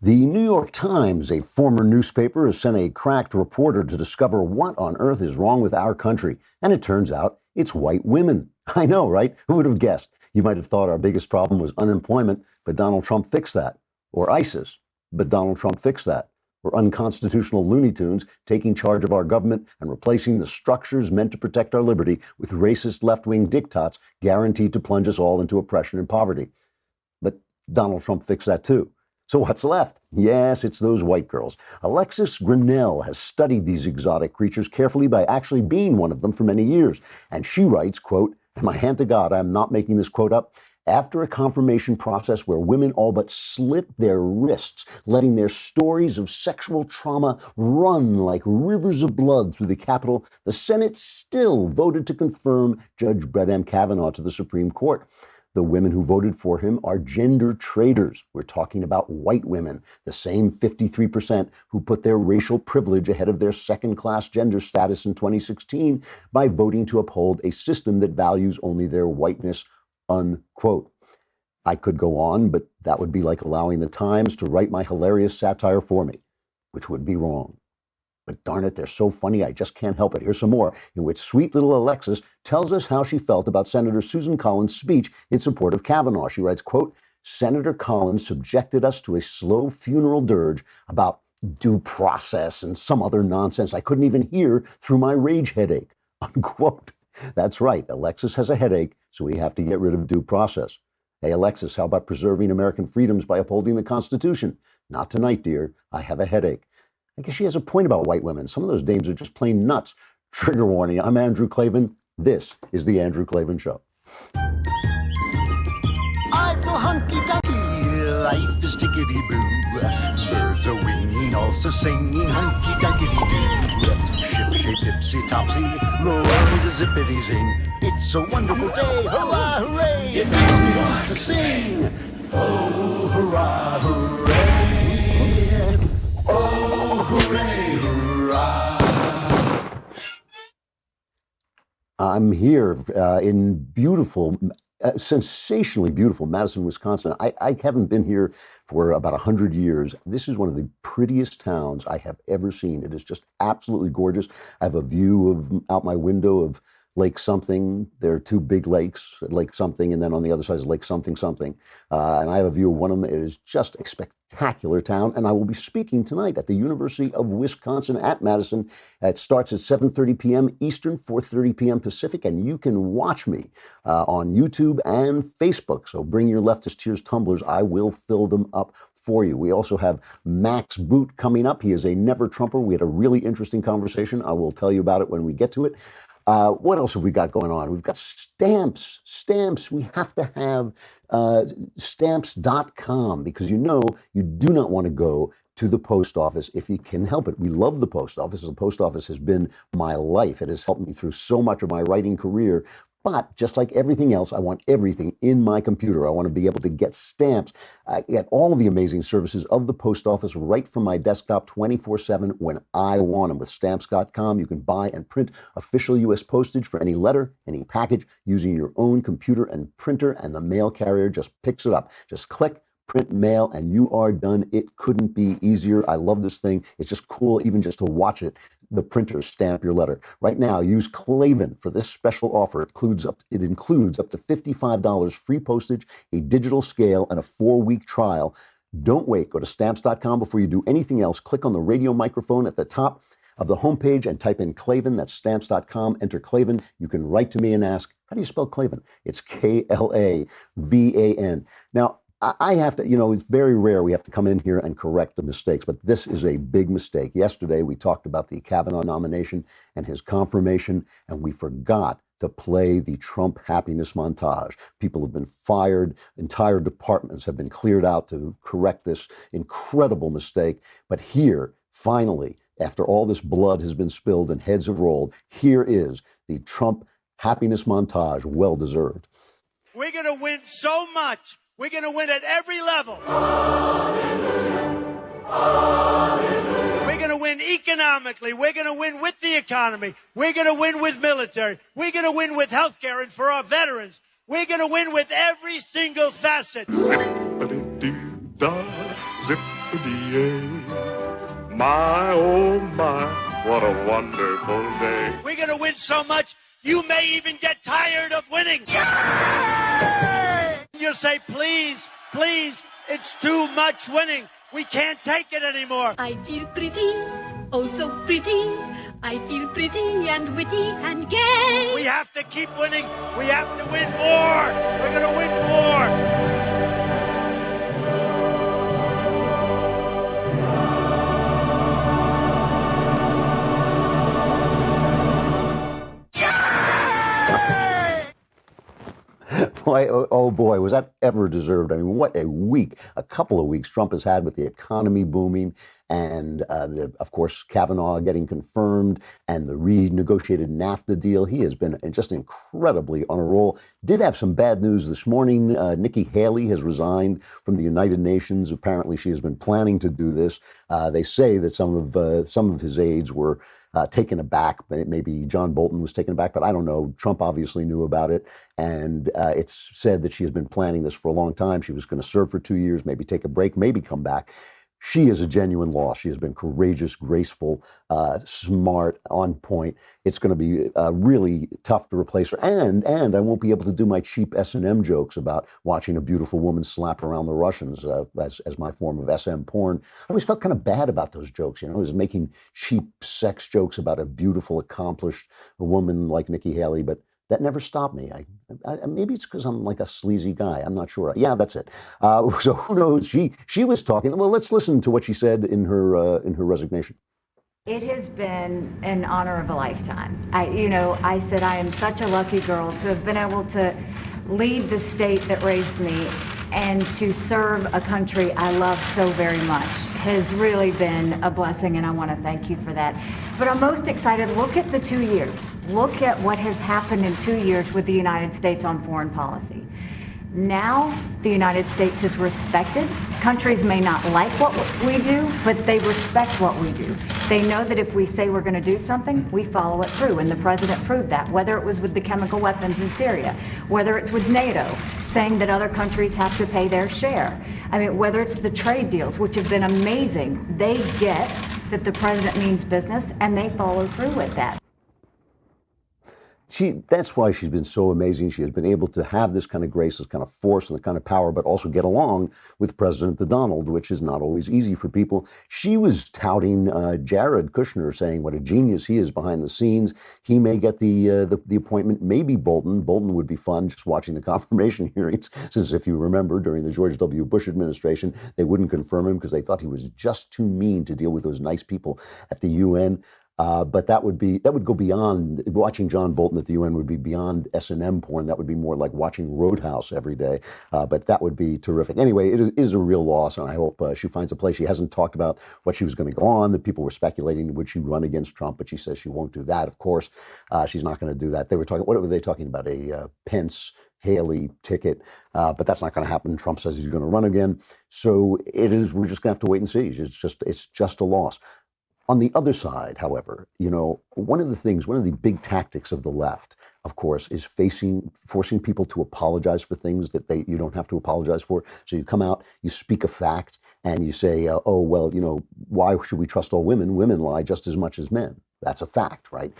The New York Times, a former newspaper, has sent a cracked reporter to discover what on earth is wrong with our country. And it turns out it's white women. I know, right? Who would have guessed? You might have thought our biggest problem was unemployment, but Donald Trump fixed that. Or ISIS, but Donald Trump fixed that. Or unconstitutional Looney Tunes taking charge of our government and replacing the structures meant to protect our liberty with racist left-wing diktats guaranteed to plunge us all into oppression and poverty. But Donald Trump fixed that too. So what's left? Yes, it's those white girls. Alexis Grinnell has studied these exotic creatures carefully by actually being one of them for many years. And she writes, quote, and my hand to God, I'm not making this quote up, after a confirmation process where women all but slit their wrists, letting their stories of sexual trauma run like rivers of blood through the Capitol, the Senate still voted to confirm Judge Brett M. Kavanaugh to the Supreme Court. The women who voted for him are gender traitors. We're talking about white women, the same 53% who put their racial privilege ahead of their second-class gender status in 2016 by voting to uphold a system that values only their whiteness, unquote. I could go on, but that would be like allowing the Times to write my hilarious satire for me, which would be wrong. But darn it, they're so funny, I just can't help it. Here's some more, in which sweet little Alexis tells us how she felt about Senator Susan Collins' speech in support of Kavanaugh. She writes, quote, Senator Collins subjected us to a slow funeral dirge about due process and some other nonsense I couldn't even hear through my rage headache, unquote. That's right, Alexis has a headache, so we have to get rid of due process. Hey, Alexis, how about preserving American freedoms by upholding the Constitution? Not tonight, dear. I have a headache. I guess she has a point about white women. Some of those dames are just plain nuts. Trigger warning, I'm Andrew Klavan. This is The Andrew Klavan Show. I feel hunky-dunky, life is tickety-boo. Birds are winging, also singing hunky-dunky-doo. Ship-shape, tipsy-topsy, the world is zippity-zing. It's a wonderful day, hurrah, hooray! It makes me want to sing. Oh, hurrah, hooray! Oh, hooray, hurrah! I'm here in beautiful, sensationally beautiful Madison, Wisconsin. I haven't been here for about 100 years. This is one of the prettiest towns I have ever seen. It is just absolutely gorgeous. I have a view of out my window of Lake something. There are two big lakes, Lake something, and then on the other side is Lake something something. And I have a view of one of them. It is just a spectacular town. And I will be speaking tonight at the University of Wisconsin at Madison. It starts at 7:30 p.m. Eastern, 4:30 p.m. Pacific. And you can watch me on YouTube and Facebook. So bring your leftist tears tumblers. I will fill them up for you. We also have Max Boot coming up. He is a never Trumper. We had a really interesting conversation. I will tell you about it when we get to it. What else have we got going on? We've got stamps. We have to have stamps.com because you do not want to go to the post office if you can help it. We love the post office. The post office has been my life. It has helped me through so much of my writing career. But just like everything else, I want everything in my computer. I want to be able to get stamps, get all the amazing services of the post office right from my desktop 24/7 when I want them. With stamps.com, you can buy and print official U.S. postage for any letter, any package using your own computer and printer, and the mail carrier just picks it up. Just click, print, mail, and you are done. It couldn't be easier. I love this thing. It's just cool even just to watch it. The printers stamp your letter. Right now, use Klavan for this special offer. It includes up to $55 free postage, a digital scale, and a 4-week trial. Don't wait. Go to stamps.com before you do anything else. Click on the radio microphone at the top of the homepage and type in Klavan. That's stamps.com. Enter Klavan. You can write to me and ask, how do you spell Klavan? It's Klavan. Now, I have to, it's very rare we have to come in here and correct the mistakes, but this is a big mistake. Yesterday, we talked about the Kavanaugh nomination and his confirmation, and we forgot to play the Trump happiness montage. People have been fired. Entire departments have been cleared out to correct this incredible mistake. But here, finally, after all this blood has been spilled and heads have rolled, here is the Trump happiness montage, well deserved. We're going to win so much. We're going to win at every level. Hallelujah. Hallelujah. We're going to win economically. We're going to win with the economy. We're going to win with military. We're going to win with health care and for our veterans. We're going to win with every single facet. da zippity-yay. My, oh my, what a wonderful day. We're going to win so much, you may even get tired of winning. You'll say, please, please, it's too much winning. We can't take it anymore. I feel pretty, oh so pretty. I feel pretty and witty and gay. We have to keep winning. We have to win more. We're going to win more. Boy, oh boy, was that ever deserved. I mean, what a week, a couple of weeks Trump has had with the economy booming and, of course, Kavanaugh getting confirmed and the renegotiated NAFTA deal. He has been just incredibly on a roll. Did have some bad news this morning. Nikki Haley has resigned from the United Nations. Apparently, she has been planning to do this. They say that some of his aides were taken aback. Maybe John Bolton was taken aback, but I don't know. Trump obviously knew about it. And it's said that she has been planning this for a long time. She was going to serve for 2 years, maybe take a break, maybe come back. She is a genuine loss. She has been courageous, graceful, smart, on point. It's going to be really tough to replace her. And I won't be able to do my cheap S&M jokes about watching a beautiful woman slap around the Russians as my form of SM porn. I always felt kind of bad about those jokes. You know, I was making cheap sex jokes about a beautiful, accomplished woman like Nikki Haley, but that never stopped me. Maybe it's because I'm like a sleazy guy. I'm not sure. Yeah, that's it. So who knows? She was talking. Well, let's listen to what she said in her resignation. It has been an honor of a lifetime. I said I am such a lucky girl to have been able to lead the state that raised me and to serve a country I love so very much has really been a blessing, and I want to thank you for that. But I'm most excited. Look at the 2 years. Look at what has happened in 2 years with the United States on foreign policy. Now the United States is respected. Countries may not like what we do, but they respect what we do. They know that if we say we're going to do something, we follow it through, and the president proved that, whether it was with the chemical weapons in Syria, whether it's with NATO, saying that other countries have to pay their share. I mean, whether it's the trade deals, which have been amazing, they get that the president means business, and they follow through with that. That's why she's been so amazing. She has been able to have this kind of grace, this kind of force and the kind of power, but also get along with President the Donald, which is not always easy for people. She was touting Jared Kushner, saying what a genius he is behind the scenes. He may get the appointment, maybe Bolton. Bolton would be fun, just watching the confirmation hearings, since if you remember, during the George W. Bush administration, they wouldn't confirm him because they thought he was just too mean to deal with those nice people at the UN. But that would go beyond watching John Bolton at the UN would be beyond S&M porn. That would be more like watching Roadhouse every day. But that would be terrific. Anyway, it is a real loss, and I hope she finds a place. She hasn't talked about what she was going to go on. The people were speculating, would she run against Trump? But she says she won't do that. Of course, she's not going to do that. What were they talking about? A Pence Haley ticket, but that's not going to happen. Trump says he's going to run again. So it is. We're just going to have to wait and see. It's just a loss. On the other side, however, one of the big tactics of the left, of course, is forcing people to apologize for things that you don't have to apologize for. So you come out, you speak a fact, and you say, why should we trust all women? Women lie just as much as men. That's a fact, right?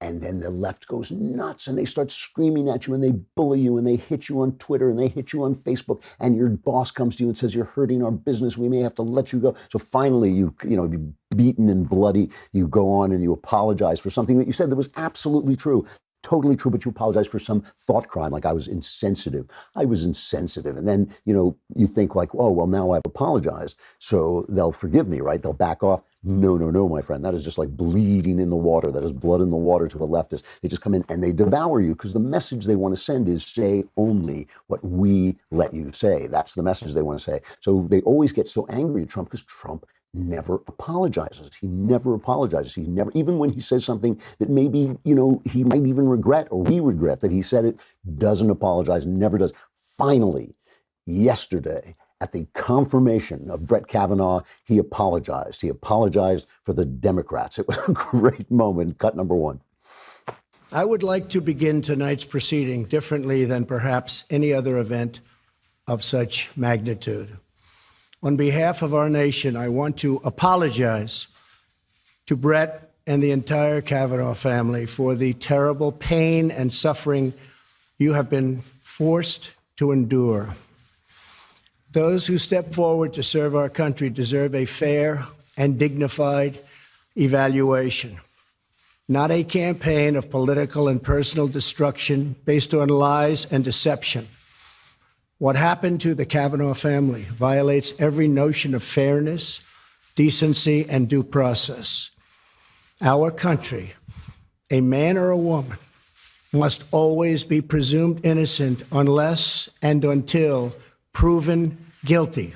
And then the left goes nuts and they start screaming at you and they bully you and they hit you on Twitter and they hit you on Facebook, and your boss comes to you and says, you're hurting our business. We may have to let you go. So finally, you beaten and bloody, you go on and you apologize for something that you said that was absolutely true. Totally true, but you apologize for some thought crime, like I was insensitive. And then, you think like, oh, well, now I've apologized, so they'll forgive me, right? They'll back off. No, my friend. That is just like bleeding in the water. That is blood in the water to a leftist. They just come in and they devour you because the message they want to send is say only what we let you say. That's the message they want to say. So they always get so angry at Trump because Trump never apologizes. He never apologizes. He never, even when he says something that maybe, he might even regret, or we regret that he said it, doesn't apologize, never does. Finally, yesterday, at the confirmation of Brett Kavanaugh, he apologized. He apologized for the Democrats. It was a great moment. Cut number one. I would like to begin tonight's proceeding differently than perhaps any other event of such magnitude. On behalf of our nation, I want to apologize to Brett and the entire Kavanaugh family for the terrible pain and suffering you have been forced to endure. Those who step forward to serve our country deserve a fair and dignified evaluation, not a campaign of political and personal destruction based on lies and deception. What happened to the Kavanaugh family violates every notion of fairness, decency, and due process. Our country, a man or a woman, must always be presumed innocent unless and until proven guilty.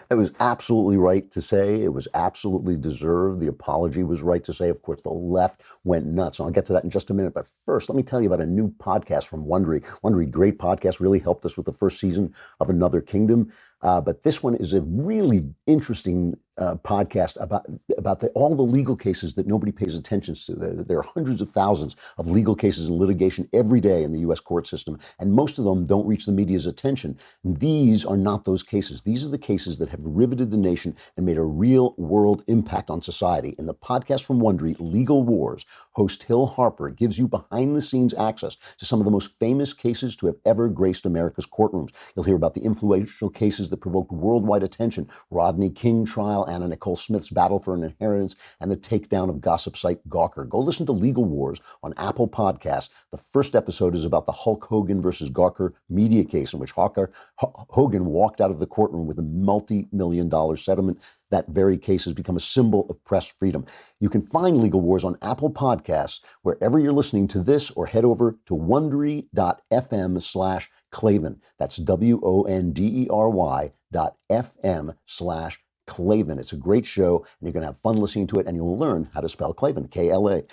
It was absolutely right to say. It was absolutely deserved. The apology was right to say. Of course, the left went nuts. I'll get to that in just a minute. But first, let me tell you about a new podcast from Wondery. Wondery, great podcast, really helped us with the first season of Another Kingdom. But this one is a really interesting podcast about all the legal cases that nobody pays attention to. There are hundreds of thousands of legal cases and litigation every day in the U.S. court system, and most of them don't reach the media's attention. These are not those cases. These are the cases that have riveted the nation and made a real-world impact on society. In the podcast from Wondery, Legal Wars, host Hill Harper gives you behind-the-scenes access to some of the most famous cases to have ever graced America's courtrooms. You'll hear about the influential cases that provoked worldwide attention: Rodney King trial, Anna Nicole Smith's battle for an inheritance, and the takedown of gossip site Gawker. Go listen to Legal Wars on Apple Podcasts. The first episode is about the Hulk Hogan versus Gawker media case in which Hogan walked out of the courtroom with a multi-million-dollar settlement. That very case has become a symbol of press freedom. You can find Legal Wars on Apple Podcasts wherever you're listening to this, or head over to wondery.fm/Klavan. That's WONDERY.fm/Klavan. It's a great show, and you're going to have fun listening to it, and you'll learn how to spell Klavan, Klavan.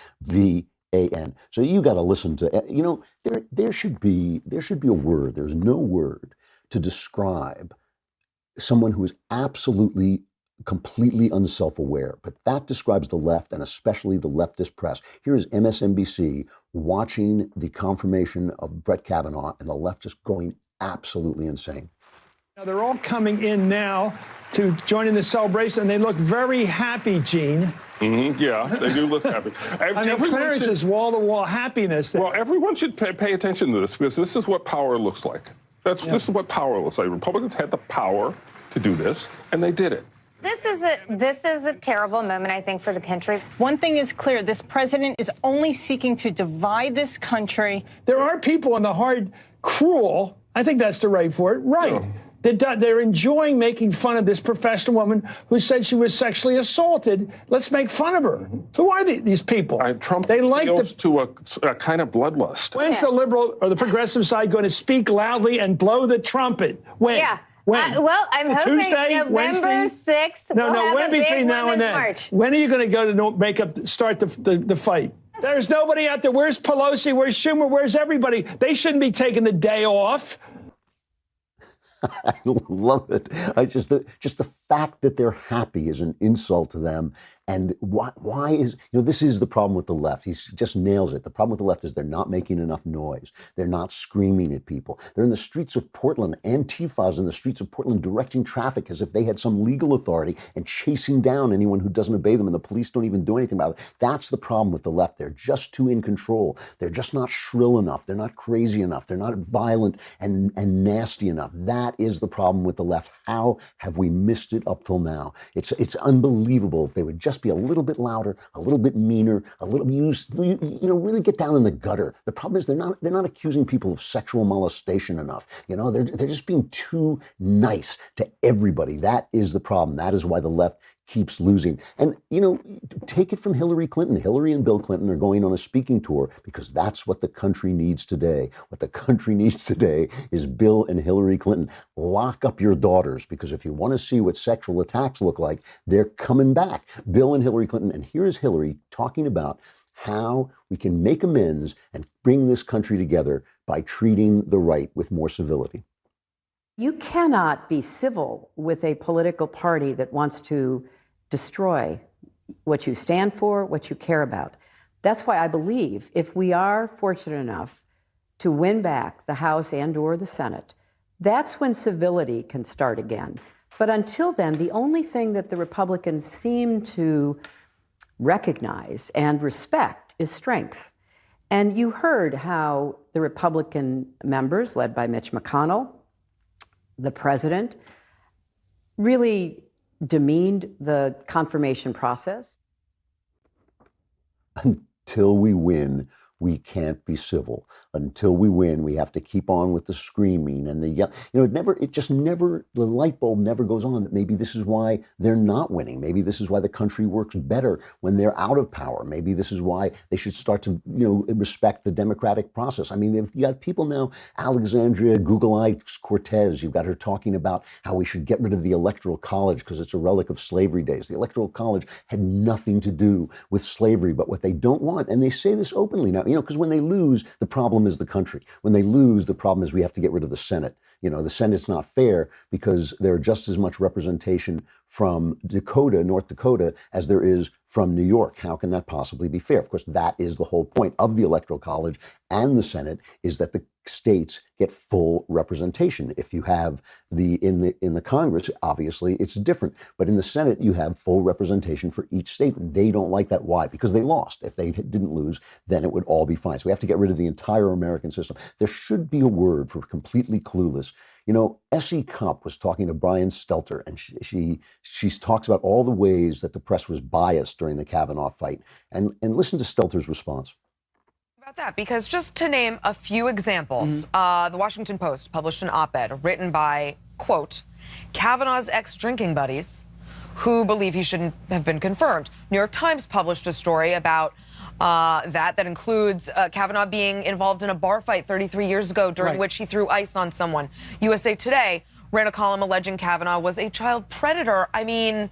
So you got to listen to, there should be a word. There's no word to describe someone who is completely unself-aware, but that describes the left, and especially the leftist press. Here is MSNBC watching the confirmation of Brett Kavanaugh, and the left just going absolutely insane. Now they're all coming in now to join in the celebration, and they look very happy, Gene. Mm-hmm, yeah, they do look happy. I mean, Clarence is wall-to-wall happiness. Well, everyone should pay attention to this, because this is what power looks like. This is what power looks like. Republicans had the power to do this, and they did it. This is a terrible moment, I think, for the country. One thing is clear. This president is only seeking to divide this country. There are people in the hard, cruel, I think that's the right for it, right. Yeah. They're enjoying making fun of this professional woman who said she was sexually assaulted. Let's make fun of her. Who are these people? Trump they like to a kind of bloodlust. When's the liberal or the progressive side going to speak loudly and blow the trumpet? When? Yeah. When? Well, I'm hoping Tuesday, November Wednesday? 6th. No, we'll when have a between big now and then? March. When are you going to go to start the fight? There's nobody out there. Where's Pelosi? Where's Schumer? Where's everybody? They shouldn't be taking the day off. I love it. Just the fact that they're happy is an insult to them. And why is, this is the problem with the left. He just nails it. The problem with the left is they're not making enough noise. They're not screaming at people. They're in the streets of Portland. Antifa's in the streets of Portland directing traffic as if they had some legal authority and chasing down anyone who doesn't obey them, and the police don't even do anything about it. That's the problem with the left. They're just too in control. They're just not shrill enough. They're not crazy enough. They're not violent and nasty enough. That is the problem with the left. How have we missed it up till now? It's unbelievable. If they would just be a little bit louder, a little bit meaner, a little really get down in the gutter. The problem is they're not accusing people of sexual molestation enough. They're just being too nice to everybody. That is the problem. That is why the left keeps losing. And, take it from Hillary Clinton. Hillary and Bill Clinton are going on a speaking tour because that's what the country needs today. What the country needs today is Bill and Hillary Clinton. Lock up your daughters, because if you want to see what sexual attacks look like, they're coming back. Bill and Hillary Clinton. And here's Hillary talking about how we can make amends and bring this country together by treating the right with more civility. You cannot be civil with a political party that wants to destroy what you stand for, what you care about. That's why I believe if we are fortunate enough to win back the House and/or the Senate, That's when civility can start again. But until then, the only thing that the Republicans seem to recognize and respect is strength. And you heard how the Republican members, led by Mitch McConnell, the president, really demeaned the confirmation process. Until we win, we can't be civil. Until we win, we have to keep on with the screaming and the yell. The light bulb never goes on. Maybe this is why they're not winning. Maybe this is why the country works better when they're out of power. Maybe this is why they should start to, respect the democratic process. I mean, you got people now, Alexandria Cortez, you've got her talking about how we should get rid of the Electoral College because it's a relic of slavery days. The Electoral College had nothing to do with slavery, but what they don't want, and they say this openly now, because when they lose, the problem is the country. When they lose, the problem is we have to get rid of the Senate. The Senate's not fair because there are just as much representation from North Dakota, as there is from New York. How can that possibly be fair? Of course, that is the whole point of the Electoral College and the Senate, is that the states get full representation. If you have in the Congress, obviously it's different, but in the Senate you have full representation for each state, and they don't like that. Why? Because they lost. If they didn't lose, then it would all be fine. So we have to get rid of the entire American system. There should be a word for completely clueless. S.E. Cupp was talking to Brian Stelter, and she talks about all the ways that the press was biased during the Kavanaugh fight. And listen to Stelter's response. About that, because just to name a few examples, the Washington Post published an op-ed written by, quote, Kavanaugh's ex-drinking buddies who believe he shouldn't have been confirmed. New York Times published a story about that includes Kavanaugh being involved in a bar fight 33 years ago during which he threw ice on someone. USA Today ran a column alleging Kavanaugh was a child predator. I mean,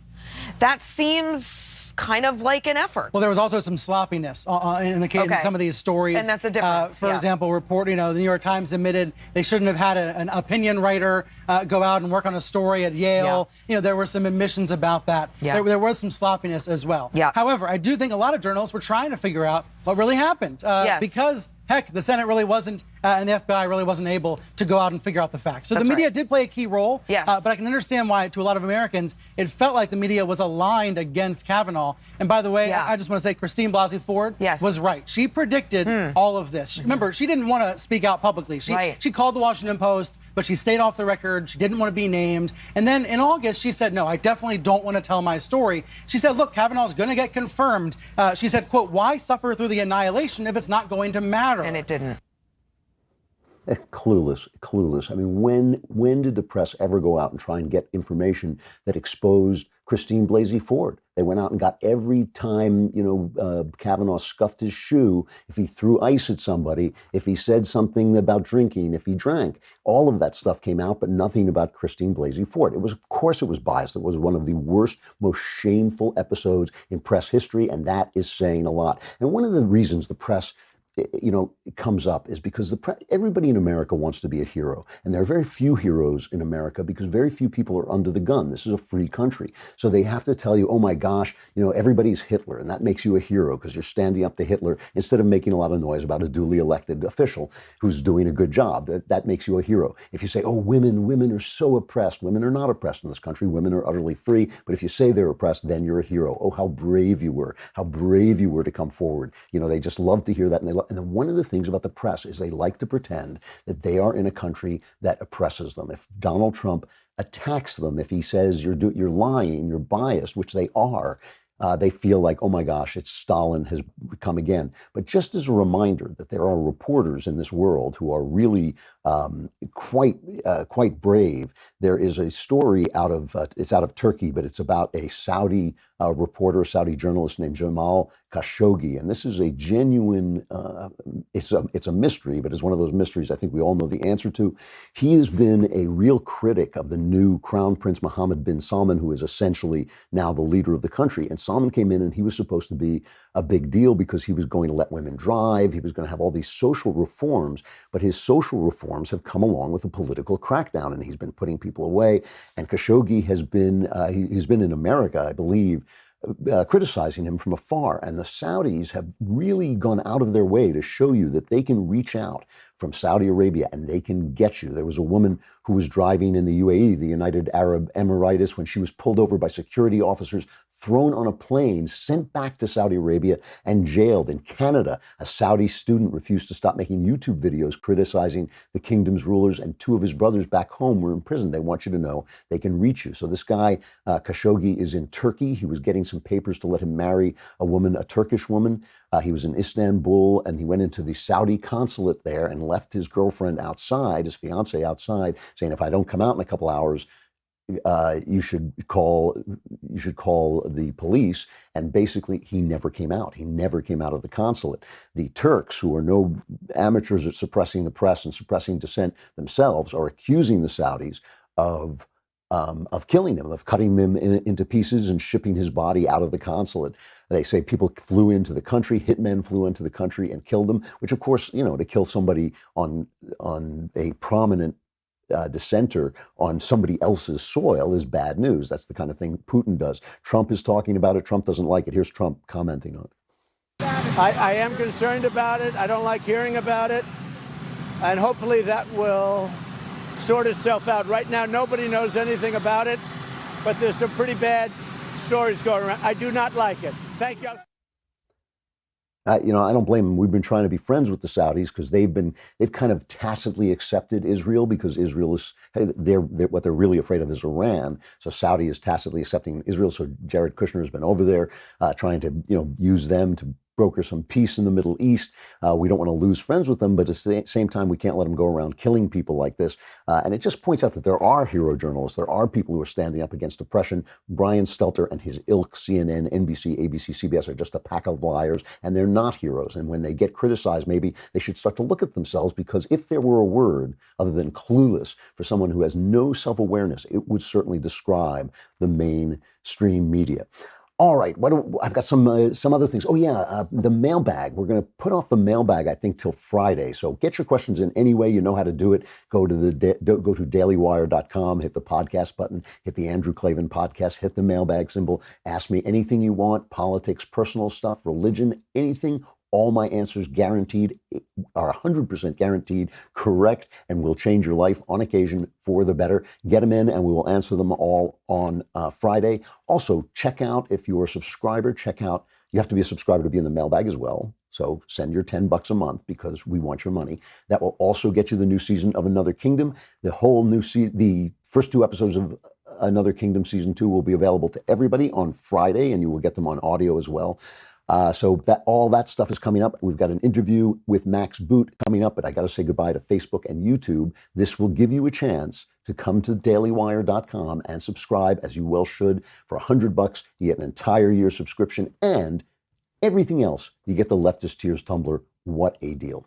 that seems kind of like an effort. Well, there was also some sloppiness in the case in some of these stories. And that's a difference. For example, the New York Times admitted they shouldn't have had an opinion writer go out and work on a story at Yale. There were some admissions about that. There was some sloppiness as well. However, I do think a lot of journalists were trying to figure out what really happened because, heck, the Senate really wasn't and the FBI really wasn't able to go out and figure out the facts. So the media did play a key role, but I can understand why, to a lot of Americans, it felt like the media was aligned against Kavanaugh. And by the way, I just want to say Christine Blasey Ford was right. She predicted all of this. Remember, she didn't want to speak out publicly. She called the Washington Post, but she stayed off the record. She didn't want to be named. And then in August, she said, no, I definitely don't want to tell my story. She said, look, Kavanaugh's going to get confirmed. She said, quote, why suffer through the annihilation if it's not going to matter? And it didn't. Clueless. I mean, when did the press ever go out and try and get information that exposed Christine Blasey Ford? They went out and got every time, Kavanaugh scuffed his shoe, if he threw ice at somebody, if he said something about drinking, if he drank. All of that stuff came out, but nothing about Christine Blasey Ford. Of course it was biased. It was one of the worst, most shameful episodes in press history, and that is saying a lot. And one of the reasons the press comes up is because everybody in America wants to be a hero. And there are very few heroes in America because very few people are under the gun. This is a free country. So they have to tell you, oh my gosh, everybody's Hitler. And that makes you a hero because you're standing up to Hitler instead of making a lot of noise about a duly elected official who's doing a good job. That makes you a hero. If you say, oh, women are so oppressed. Women are not oppressed in this country. Women are utterly free. But if you say they're oppressed, then you're a hero. Oh, how brave you were. How brave you were to come forward. They just love to hear that. And then one of the things about the press is they like to pretend that they are in a country that oppresses them. If Donald Trump attacks them, if he says you're lying, you're biased, which they are, they feel like, oh my gosh, it's Stalin has come again. But just as a reminder that there are reporters in this world who are really quite brave. There is a story it's out of Turkey, but it's about a Saudi reporter, Saudi journalist named Jamal Khashoggi. And this is a genuine, it's a mystery, but it's one of those mysteries I think we all know the answer to. He has been a real critic of the new Crown Prince Mohammed bin Salman, who is essentially now the leader of the country. And Salman came in and he was supposed to be a big deal because he was going to let women drive. He was going to have all these social reforms, but his social reforms have come along with a political crackdown, and he's been putting people away. And Khashoggi has been, he's been in America, I believe, criticizing him from afar. And the Saudis have really gone out of their way to show you that they can reach out from Saudi Arabia, and they can get you. There was a woman who was driving in the UAE, the United Arab Emirates, when she was pulled over by security officers, thrown on a plane, sent back to Saudi Arabia, and jailed. In Canada, a Saudi student refused to stop making YouTube videos criticizing the kingdom's rulers, and 2 of his brothers back home were in prison. They want you to know they can reach you. So this guy, Khashoggi, is in Turkey. He was getting some papers to let him marry a woman, a Turkish woman. He was in Istanbul, and he went into the Saudi consulate there and left his girlfriend outside, his fiance outside, saying, if I don't come out in a couple hours, you should call the police. And basically, he never came out. He never came out of the consulate. The Turks, who are no amateurs at suppressing the press and suppressing dissent themselves, are accusing the Saudis of killing him, of cutting him into pieces and shipping his body out of the consulate. They say people flew into the country, hitmen flew into the country and killed him, which of course, to kill somebody on a prominent dissenter on somebody else's soil is bad news. That's the kind of thing Putin does. Trump is talking about it. Trump doesn't like it. Here's Trump commenting on it. I am concerned about it. I don't like hearing about it. And hopefully that will sort itself out. Right now, nobody knows anything about it, but there's some pretty bad stories going around. I do not like it. Thank you. I don't blame them. We've been trying to be friends with the Saudis because they've kind of tacitly accepted Israel, because Israel is, what they're really afraid of is Iran. So Saudi is tacitly accepting Israel. So Jared Kushner has been over there trying to, use them to broker some peace in the Middle East. We don't want to lose friends with them, but at the same time, we can't let them go around killing people like this. And it just points out that there are hero journalists. There are people who are standing up against oppression. Brian Stelter and his ilk, CNN, NBC, ABC, CBS, are just a pack of liars, and they're not heroes. And when they get criticized, maybe they should start to look at themselves, because if there were a word other than clueless for someone who has no self-awareness, it would certainly describe the mainstream media. All right, I've got some other things. Oh yeah, the mailbag. We're going to put off the mailbag, I think, till Friday. So get your questions in any way you know how to do it. Go to dailywire.com, hit the podcast button, hit the Andrew Klavan podcast, hit the mailbag symbol. Ask me anything you want: politics, personal stuff, religion, anything. All my answers guaranteed are 100% guaranteed correct, and will change your life on occasion for the better. Get them in and we will answer them all on Friday. Also, check out, if you're a subscriber, you have to be a subscriber to be in the mailbag as well. So send your $10 a month, because we want your money. That will also get you the new season of Another Kingdom. The whole new the first 2 episodes of Another Kingdom season 2 will be available to everybody on Friday, and you will get them on audio as well. So all that stuff is coming up. We've got an interview with Max Boot coming up, but I got to say goodbye to Facebook and YouTube. This will give you a chance to come to dailywire.com and subscribe, as you well should. For $100, you get an entire year subscription, and everything else. You get the Leftist Tears tumbler. What a deal.